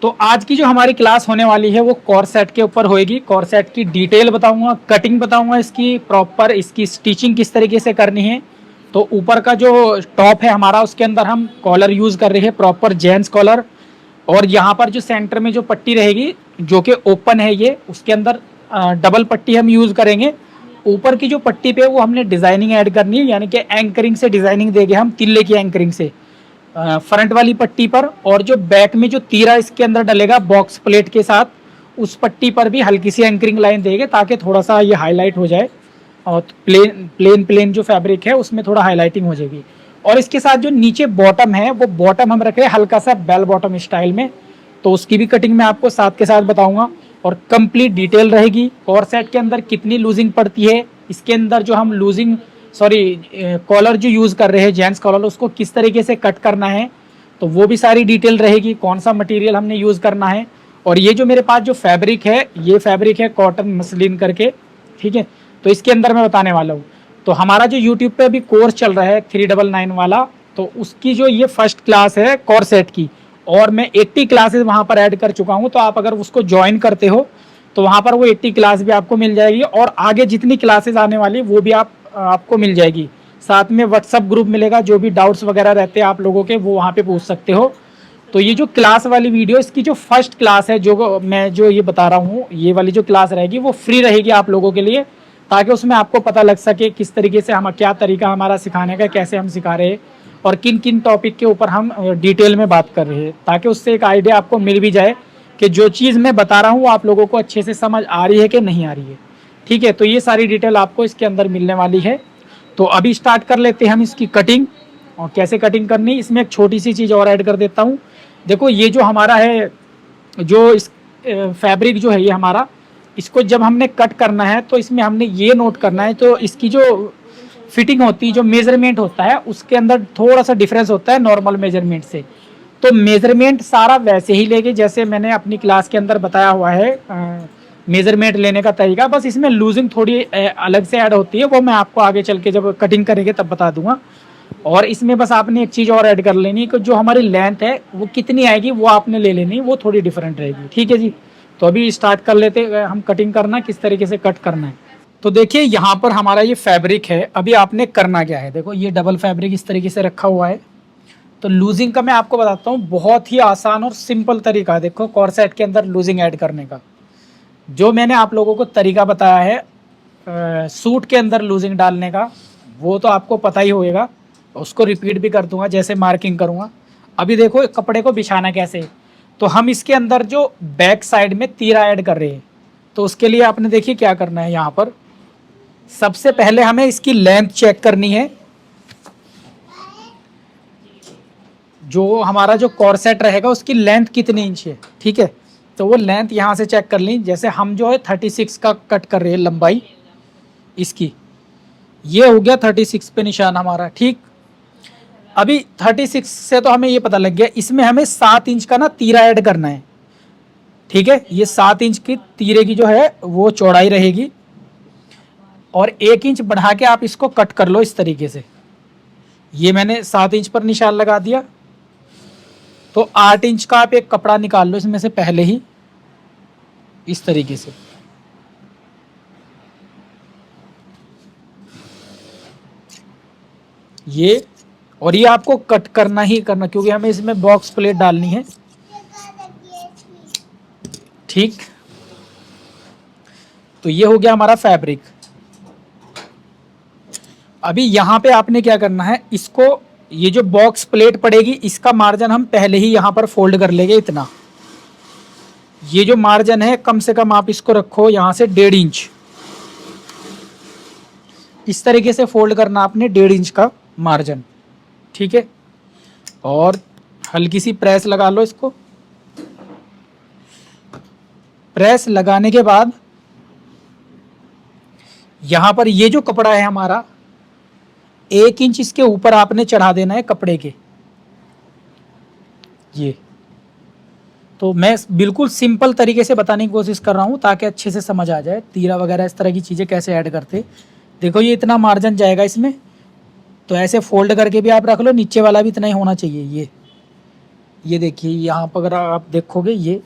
तो आज की जो हमारी क्लास होने वाली है वो कॉर्सेट के ऊपर होएगी। कॉर्सेट की डिटेल बताऊंगा, कटिंग बताऊंगा, इसकी प्रॉपर इसकी स्टिचिंग किस तरीके से करनी है। तो ऊपर का जो टॉप है हमारा उसके अंदर हम कॉलर यूज़ कर रहे हैं, प्रॉपर जेंट्स कॉलर। और यहाँ पर जो सेंटर में जो पट्टी रहेगी जो कि ओपन है, ये उसके अंदर डबल पट्टी हम यूज़ करेंगे। ऊपर की जो पट्टी पे वो हमने डिज़ाइनिंग ऐड करनी है, यानी कि एंकरिंग से डिज़ाइनिंग देंगे हम, तिल्ले की एंकरिंग से फ्रंट वाली पट्टी पर। और जो बैक में जो तीरा इसके अंदर डलेगा बॉक्स प्लेट के साथ, उस पट्टी पर भी हल्की सी एंकरिंग लाइन देंगे ताकि थोड़ा सा ये हाईलाइट हो जाए। और प्लेन जो फैब्रिक है उसमें थोड़ा हाईलाइटिंग हो जाएगी। और इसके साथ जो नीचे बॉटम है वो बॉटम हम रख रहे हैं हल्का सा बेल बॉटम स्टाइल में। तो उसकी भी कटिंग मैं आपको साथ के साथ बताऊंगा और कंप्लीट डिटेल रहेगी। कॉर्सेट के अंदर कितनी लूजिंग पड़ती है, इसके अंदर जो हम लूजिंग कॉलर जो यूज़ कर रहे हैं जेंट्स कॉलर, उसको किस तरीके से कट करना है, तो वो भी सारी डिटेल रहेगी। कौन सा मटेरियल हमने यूज़ करना है। और ये जो मेरे पास जो फैब्रिक है, ये फैब्रिक है कॉटन मसलिन करके, ठीक है। तो इसके अंदर मैं बताने वाला हूँ। तो हमारा जो यूट्यूब पे अभी कोर्स चल रहा है 399 वाला, तो उसकी जो ये फर्स्ट क्लास है कॉर्सेट की, और मैं 80 क्लासेस वहाँ पर ऐड कर चुका हूँ। तो आप अगर उसको ज्वाइन करते हो तो वहाँ पर वो 80 क्लास भी आपको मिल जाएगी, और आगे जितनी क्लासेस आने वाली वो भी आपको मिल जाएगी। साथ में व्हाट्सअप ग्रुप मिलेगा, जो भी डाउट्स वगैरह रहते हैं आप लोगों के वो वहाँ पे पूछ सकते हो। तो ये जो क्लास वाली वीडियो, इसकी जो फर्स्ट क्लास है, जो ये बता रहा हूँ, ये वाली जो क्लास रहेगी वो फ्री रहेगी आप लोगों के लिए, ताकि उसमें आपको पता लग सके किस तरीके से हम, क्या तरीका हमारा सिखाने का, कैसे हम सिखा रहे हैं और किन किन टॉपिक के ऊपर हम डिटेल में बात कर रहे हैं, ताकि उससे एक आइडिया आपको मिल भी जाए कि जो चीज़ मैं बता रहा हूँ वो आप लोगों को अच्छे से समझ आ रही है कि नहीं आ रही है। ठीक है, तो ये सारी डिटेल आपको इसके अंदर मिलने वाली है। तो अभी स्टार्ट कर लेते हैं हम इसकी कटिंग, और कैसे कटिंग करनी। इसमें एक छोटी सी चीज़ और ऐड कर देता हूँ। देखो ये जो हमारा है, जो इस फैब्रिक जो है ये हमारा, इसको जब हमने कट करना है तो इसमें हमने ये नोट करना है, तो इसकी जो फिटिंग होती है, जो मेजरमेंट होता है, उसके अंदर थोड़ा सा डिफरेंस होता है नॉर्मल मेजरमेंट से। तो मेजरमेंट सारा वैसे ही लेके जैसे मैंने अपनी क्लास के अंदर बताया हुआ है मेजरमेंट लेने का तरीका, बस इसमें लूजिंग थोड़ी अलग से ऐड होती है, वो मैं आपको आगे चल के जब कटिंग करेंगे तब बता दूंगा। और इसमें बस आपने एक चीज़ और ऐड कर लेनी है कि जो हमारी लेंथ है वो कितनी आएगी वो आपने ले लेनी, वो थोड़ी डिफरेंट रहेगी। ठीक है जी। तो अभी स्टार्ट कर लेते हम कटिंग करना, किस तरीके से कट करना है। तो देखिए यहाँ पर हमारा ये फैब्रिक है। अभी आपने करना क्या है, देखो ये डबल फैब्रिक इस तरीके से रखा हुआ है। तो लूजिंग का मैं आपको बताता हूँ, बहुत ही आसान और सिंपल तरीका है। देखो कॉर्सेट के अंदर लूजिंग ऐड करने का जो मैंने आप लोगों को तरीका बताया है सूट के अंदर लूजिंग डालने का, वो तो आपको पता ही होएगा। उसको रिपीट भी कर दूंगा जैसे मार्किंग करूँगा। अभी देखो कपड़े को बिछाना कैसे। तो हम इसके अंदर जो बैक साइड में तीरा ऐड कर रहे हैं, तो उसके लिए आपने देखिए क्या करना है। यहाँ पर सबसे पहले हमें इसकी लेंथ चेक करनी है। जो हमारा जो कॉर्सेट रहेगा उसकी लेंथ कितनी इंच है, ठीक है। तो वो लेंथ यहाँ से चेक कर ली। जैसे हम जो है 36 का कट कर रहे हैं लंबाई इसकी, ये हो गया 36 पे निशान हमारा, ठीक। अभी 36 से तो हमें ये पता लग गया, इसमें हमें 7 इंच का ना तीरा ऐड करना है, ठीक है। ये 7 इंच की तीरे की जो है वो चौड़ाई रहेगी, और 1 इंच बढ़ा के आप इसको कट कर लो इस तरीके से। ये मैंने 7 इंच पर निशान लगा दिया। तो 8 इंच का आप एक कपड़ा निकाल लो इसमें से पहले ही, इस तरीके से। ये, और ये आपको कट करना ही करना, क्योंकि हमें इसमें बॉक्स प्लेट डालनी है, ठीक। तो ये हो गया हमारा फैब्रिक। अभी यहाँ पे आपने क्या करना है, इसको, ये जो बॉक्स प्लेट पड़ेगी इसका मार्जिन हम पहले ही यहाँ पर फोल्ड कर लेंगे इतना। ये जो मार्जिन है कम से कम आप इसको रखो यहाँ से 1.5 इंच, इस तरीके से फोल्ड करना आपने 1.5 इंच का मार्जिन, ठीक है। और हल्की सी प्रेस लगा लो इसको। प्रेस लगाने के बाद यहाँ पर ये जो कपड़ा है हमारा 1 इंच इसके ऊपर आपने चढ़ा देना है कपड़े के। ये तो मैं बिल्कुल सिंपल तरीके से बताने की कोशिश कर रहा हूँ ताकि अच्छे से समझ आ जाए तीरा वगैरह इस तरह की चीज़ें कैसे ऐड करते। देखो ये इतना मार्जिन जाएगा इसमें, तो ऐसे फोल्ड करके भी आप रख लो, नीचे वाला भी इतना ही होना चाहिए। ये ये देखिए यहाँ पर अगर आप देखोगे ये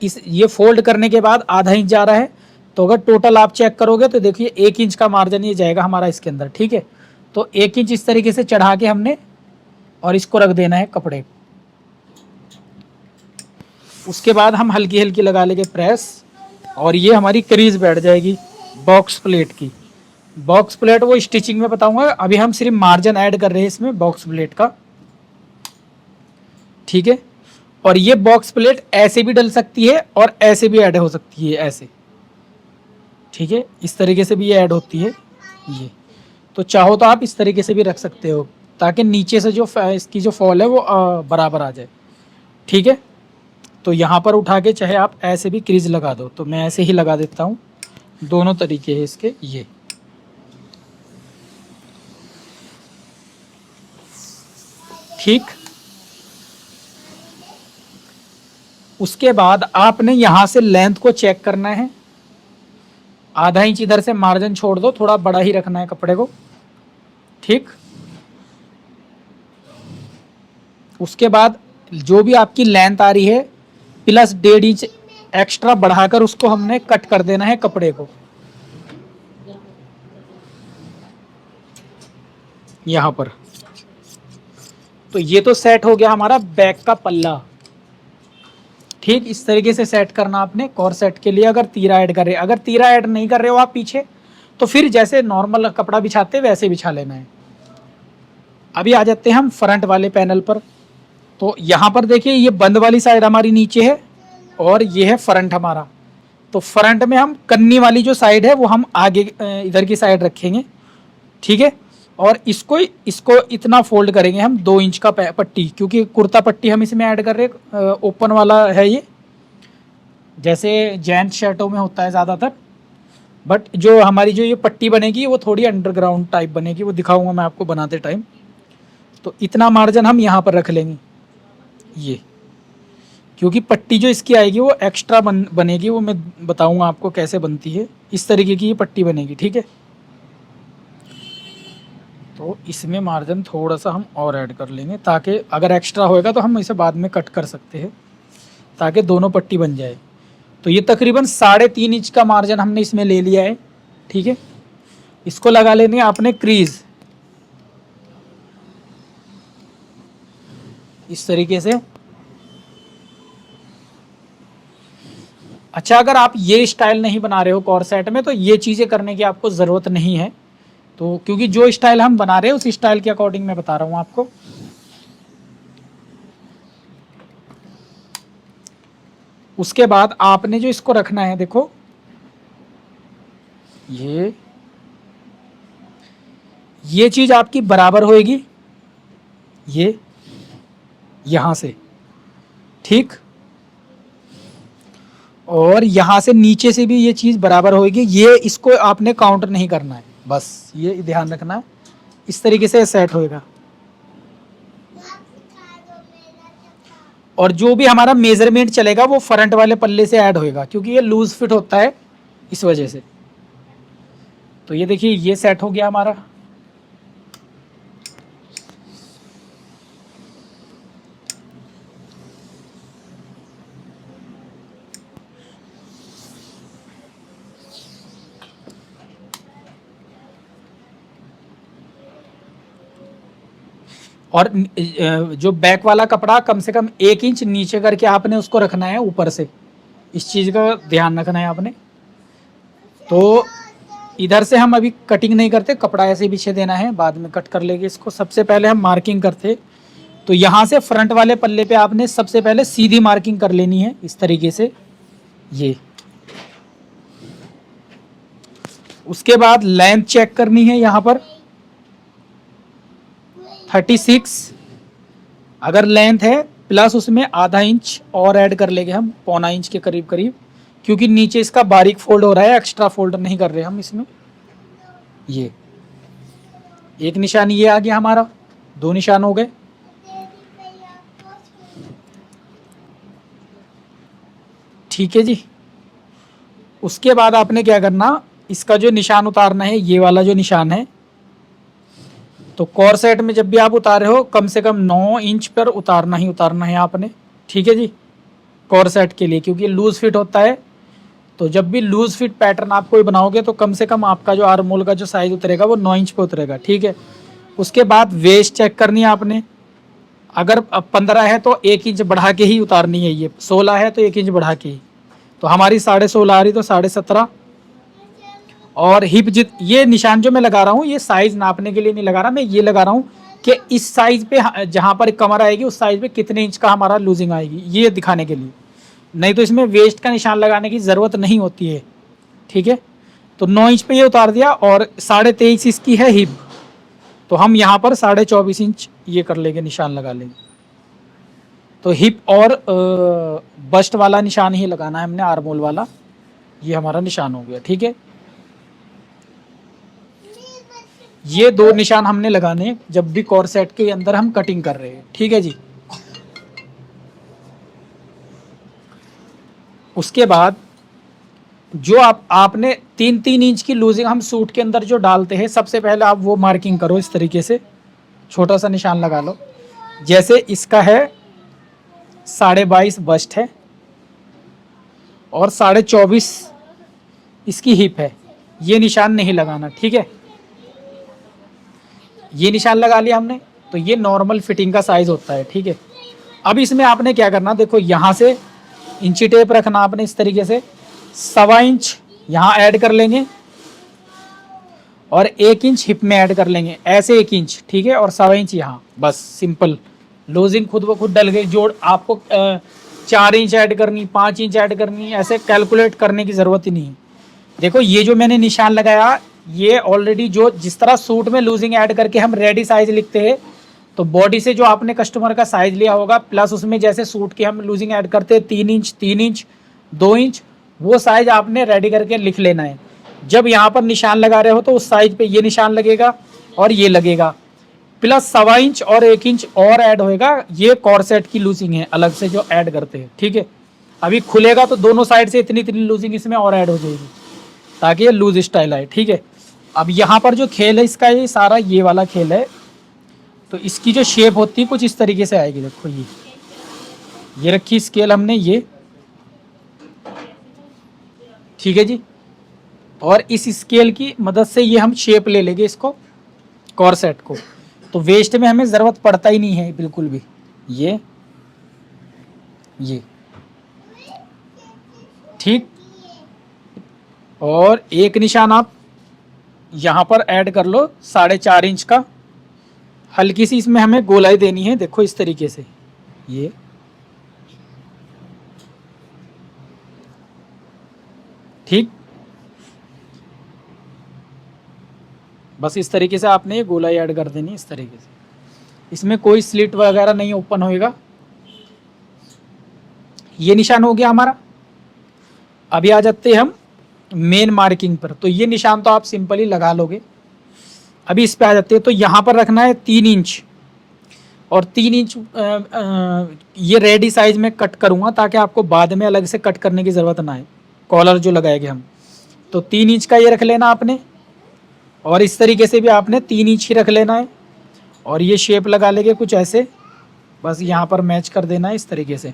ये फोल्ड करने के बाद आधा इंच जा रहा है। तो अगर टोटल आप चेक करोगे तो देखिए 1 इंच का मार्जिन ये जाएगा हमारा इसके अंदर, ठीक है। तो 1 इंच इस तरीके से चढ़ा के हमने और इसको रख देना है कपड़े। उसके बाद हम हल्की हल्की लगा लेंगे प्रेस और ये हमारी क्रीज बैठ जाएगी बॉक्स प्लेट की। बॉक्स प्लेट वो स्टिचिंग में बताऊंगा, अभी हम सिर्फ मार्जिन ऐड कर रहे हैं इसमें बॉक्स प्लेट का, ठीक है। और ये बॉक्स प्लेट ऐसे भी डल सकती है और ऐसे भी ऐड हो सकती है, ऐसे, ठीक है। इस तरीके से भी ये ऐड होती है ये। तो चाहो तो आप इस तरीके से भी रख सकते हो ताकि नीचे से जो इसकी जो फॉल है वो बराबर आ जाए, ठीक है। तो यहाँ पर उठा के चाहे आप ऐसे भी क्रीज लगा दो, तो मैं ऐसे ही लगा देता हूँ। दोनों तरीके हैं इसके ये। ठीक। उसके बाद आपने यहाँ से लेंथ को चेक करना है। आधा इंच इधर से मार्जिन छोड़ दो, थोड़ा बड़ा ही रखना है कपड़े को, ठीक। उसके बाद जो भी आपकी लेंथ आ रही है प्लस 1.5 इंच एक्स्ट्रा बढ़ाकर उसको हमने कट कर देना है कपड़े को यहाँ पर। तो ये तो सेट हो गया हमारा बैक का पल्ला, ठीक। इस तरीके से सेट करना आपने कॉर सेट के लिए। अगर तीरा ऐड कर रहे, अगर तीरा ऐड नहीं कर रहे हो आप पीछे, तो फिर जैसे नॉर्मल कपड़ा बिछाते वैसे बिछा लेना है। अभी आ जाते हैं हम फ्रंट वाले पैनल पर। तो यहाँ पर देखिए ये बंद वाली साइड हमारी नीचे है और ये है फ्रंट हमारा। तो फ्रंट में हम कन्नी वाली जो साइड है वो हम आगे इधर की साइड रखेंगे, ठीक है। और इसको इसको इतना फोल्ड करेंगे हम 2 इंच का पट्टी, क्योंकि कुर्ता पट्टी हम इसमें ऐड कर रहे हैं, ओपन वाला है ये, जैसे जेंट्स शर्टों में होता है ज़्यादातर। बट जो हमारी जो ये पट्टी बनेगी वो थोड़ी अंडरग्राउंड टाइप बनेगी, वो दिखाऊंगा मैं आपको बनाते टाइम। तो इतना मार्जिन हम यहाँ पर रख लेंगे ये, क्योंकि पट्टी जो इसकी आएगी वो एक्स्ट्रा बनेगी, वो मैं बताऊंगा आपको कैसे बनती है। इस तरीके की ये पट्टी बनेगी, ठीक है। तो इसमें मार्जिन थोड़ा सा हम और ऐड कर लेंगे, ताकि अगर एक्स्ट्रा होएगा तो हम इसे बाद में कट कर सकते हैं, ताकि दोनों पट्टी बन जाए। तो ये तकरीबन 3.5 इंच का मार्जिन हमने इसमें ले लिया है, ठीक है। इसको लगा लेनी है आपने क्रीज इस तरीके से। अच्छा, अगर आप ये स्टाइल नहीं बना रहे हो कॉर सेट में तो ये चीज़ें करने की आपको ज़रूरत नहीं है। तो क्योंकि जो स्टाइल हम बना रहे हैं उस स्टाइल के अकॉर्डिंग मैं बता रहा हूँ आपको। उसके बाद आपने जो इसको रखना है, देखो ये चीज़ आपकी बराबर होएगी ये यहाँ से, ठीक। और यहाँ से नीचे से भी ये चीज़ बराबर होएगी। ये इसको आपने काउंटर नहीं करना है, बस ये ध्यान रखना है। इस तरीके से सेट होएगा। और जो भी हमारा मेजरमेंट चलेगा वो फ्रंट वाले पल्ले से ऐड होएगा, क्योंकि ये लूज फिट होता है इस वजह से। तो ये देखिए ये सेट हो गया हमारा। और जो बैक वाला कपड़ा कम से कम 1 इंच नीचे करके आपने उसको रखना है ऊपर से, इस चीज़ का ध्यान रखना है आपने। तो इधर से हम अभी कटिंग नहीं करते, कपड़ा ऐसे ही पीछे देना है, बाद में कट कर लेंगे इसको। सबसे पहले हम मार्किंग करते। तो यहाँ से फ्रंट वाले पल्ले पे आपने सबसे पहले सीधी मार्किंग कर लेनी है इस तरीके से ये। उसके बाद लेंथ चेक करनी है यहाँ पर 36 अगर लेंथ है, प्लस उसमें आधा इंच और ऐड कर लेंगे हम, 1.25 इंच के करीब करीब, क्योंकि नीचे इसका बारीक फोल्ड हो रहा है, एक्स्ट्रा फोल्ड नहीं कर रहे हम इसमें। ये एक निशान ये आ गया हमारा, 2 निशान हो गए। ठीक है जी। उसके बाद आपने क्या करना, इसका जो निशान उतारना है, ये वाला जो निशान है तो कॉर्सेट में जब भी आप उतारे हो कम से कम 9 इंच पर उतारना ही उतारना है आपने, ठीक है जी, कॉर्सेट के लिए, क्योंकि लूज फिट होता है। तो जब भी लूज फिट पैटर्न आप कोई बनाओगे तो कम से कम आपका जो आर्म होल का जो साइज उतरेगा वो 9 इंच पे उतरेगा, ठीक है। उसके बाद वेस्ट चेक करनी है आपने, अगर 15 है तो 1 इंच बढ़ा के ही उतारनी है, ये 16 है तो 1 इंच बढ़ा के ही। तो हमारी 16.5 आ रही तो 17.5। और हिप ये निशान जो मैं लगा रहा हूँ ये साइज नापने के लिए नहीं लगा रहा, मैं ये लगा रहा हूँ कि इस साइज पे जहाँ पर कमर आएगी उस साइज पे कितने इंच का हमारा लूजिंग आएगी, ये दिखाने के लिए। नहीं तो इसमें वेस्ट का निशान लगाने की ज़रूरत नहीं होती है, ठीक है। तो 9 इंच पे ये उतार दिया और 23.5 इसकी है हिप, तो हम यहाँ पर 24.5 इंच ये कर लेंगे, निशान लगा लेंगे। तो हिप और बस्ट वाला निशान ही लगाना है हमने, आर्म होल वाला, ये हमारा निशान हो गया, ठीक है। ये 2 निशान हमने लगाने हैं जब भी कॉर्सेट के अंदर हम कटिंग कर रहे हैं, ठीक है जी। उसके बाद जो आपने 3-3 इंच की लूजिंग हम सूट के अंदर जो डालते हैं, सबसे पहले आप वो मार्किंग करो इस तरीके से, छोटा सा निशान लगा लो। जैसे इसका है 22.5 बस्ट है और 24.5 इसकी हिप है, ये निशान नहीं लगाना, ठीक है। ये निशान लगा लिया हमने, तो ये नॉर्मल फिटिंग का साइज होता है, ठीक है। अब इसमें आपने क्या करना, देखो यहाँ से इंची टेप रखना आपने इस तरीके से, 1.25 इंच यहाँ ऐड कर लेंगे और 1 इंच हिप में ऐड कर लेंगे, ऐसे 1 इंच, ठीक है, और 1.25 इंच यहाँ, बस सिंपल। लूजिंग खुद ब खुद डल गई, जोड़ आपको 4 इंच ऐड करनी, 5 इंच ऐड करनी, ऐसे कैलकुलेट करने की ज़रूरत ही नहीं है। देखो ये जो मैंने निशान लगाया ये ऑलरेडी जो जिस तरह सूट में लूजिंग ऐड करके हम रेडी साइज लिखते हैं, तो बॉडी से जो आपने कस्टमर का साइज लिया होगा प्लस उसमें जैसे सूट की हम लूजिंग ऐड करते हैं 3 इंच 3 इंच 2 इंच, वो साइज आपने रेडी करके लिख लेना है। जब यहाँ पर निशान लगा रहे हो तो उस साइज पे ये निशान लगेगा और ये लगेगा, प्लस 1.25 इंच और 1 इंच और ऐड होएगा, ये कॉर्सेट की लूजिंग है अलग से जो ऐड करते हैं, ठीक है। अभी खुलेगा तो दोनों साइड से इतनी इतनी लूजिंग इसमें और ऐड हो जाएगी ताकि ये लूज स्टाइल आए, ठीक है। अब यहाँ पर जो खेल है इसका, ये सारा ये वाला खेल है, तो इसकी जो शेप होती है कुछ इस तरीके से आएगी। देखो ये रखी स्केल हमने ये, ठीक है जी, और इस स्केल की मदद से ये हम शेप ले लेंगे इसको कॉर्सेट को। तो वेस्ट में हमें ज़रूरत पड़ता ही नहीं है बिल्कुल भी, ये ठीक। और एक निशान आप यहाँ पर ऐड कर लो 4.5 इंच का, हल्की सी इसमें हमें गोलाई देनी है, देखो इस तरीके से ये, ठीक। बस इस तरीके से आपने ये गोलाई ऐड कर देनी इस तरीके से, इसमें कोई स्लिट वगैरह नहीं ओपन होएगा। ये निशान हो गया हमारा। अभी आ जाते हैं हम मेन मार्किंग पर, तो ये निशान तो आप सिंपली लगा लोगे। अभी इस पे आ जाते हैं, तो यहाँ पर रखना है 3 इंच और 3 इंच ये रेडी साइज में कट करूँगा ताकि आपको बाद में अलग से कट करने की ज़रूरत ना है, कॉलर जो लगाएंगे हम। तो 3 इंच का ये रख लेना आपने, और इस तरीके से भी आपने 3 इंच ही रख लेना है, और ये शेप लगा लेंगे कुछ ऐसे, बस यहाँ पर मैच कर देना है इस तरीके से,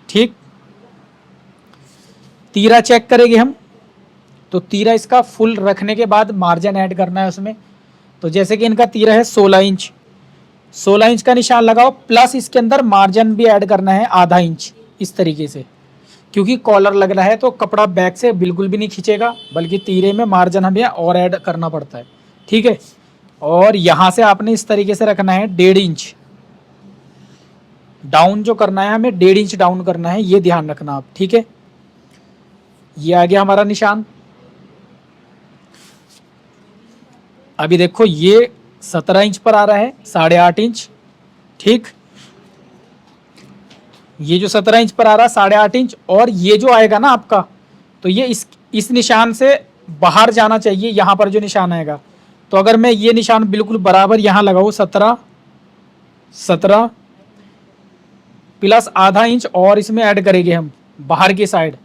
ठीक। तीरा चेक करेंगे हम, तो तीरा इसका फुल रखने के बाद मार्जिन ऐड करना है उसमें। तो जैसे कि इनका तीरा है 16 इंच, 16 इंच का निशान लगाओ, प्लस इसके अंदर मार्जिन भी ऐड करना है ½ इंच इस तरीके से, क्योंकि कॉलर लग रहा है तो कपड़ा बैक से बिल्कुल भी नहीं खींचेगा, बल्कि तीरे में मार्जिन हमें और ऐड करना पड़ता है, ठीक है। और यहाँ से आपने इस तरीके से रखना है 1.5 इंच डाउन, जो करना है हमें 1.5 इंच डाउन करना है, ये ध्यान रखना आप, ठीक है। ये आ गया हमारा निशान। अभी देखो ये 17 इंच पर आ रहा है, 8.5 इंच, ठीक। ये जो 17 इंच पर आ रहा है 8.5 इंच, और ये जो आएगा ना आपका, तो ये इस निशान से बाहर जाना चाहिए, यहाँ पर जो निशान आएगा। तो अगर मैं ये निशान बिल्कुल बराबर यहाँ लगाऊँ, 17 प्लस ½ इंच और इसमें ऐड करेंगे हम बाहर की साइड,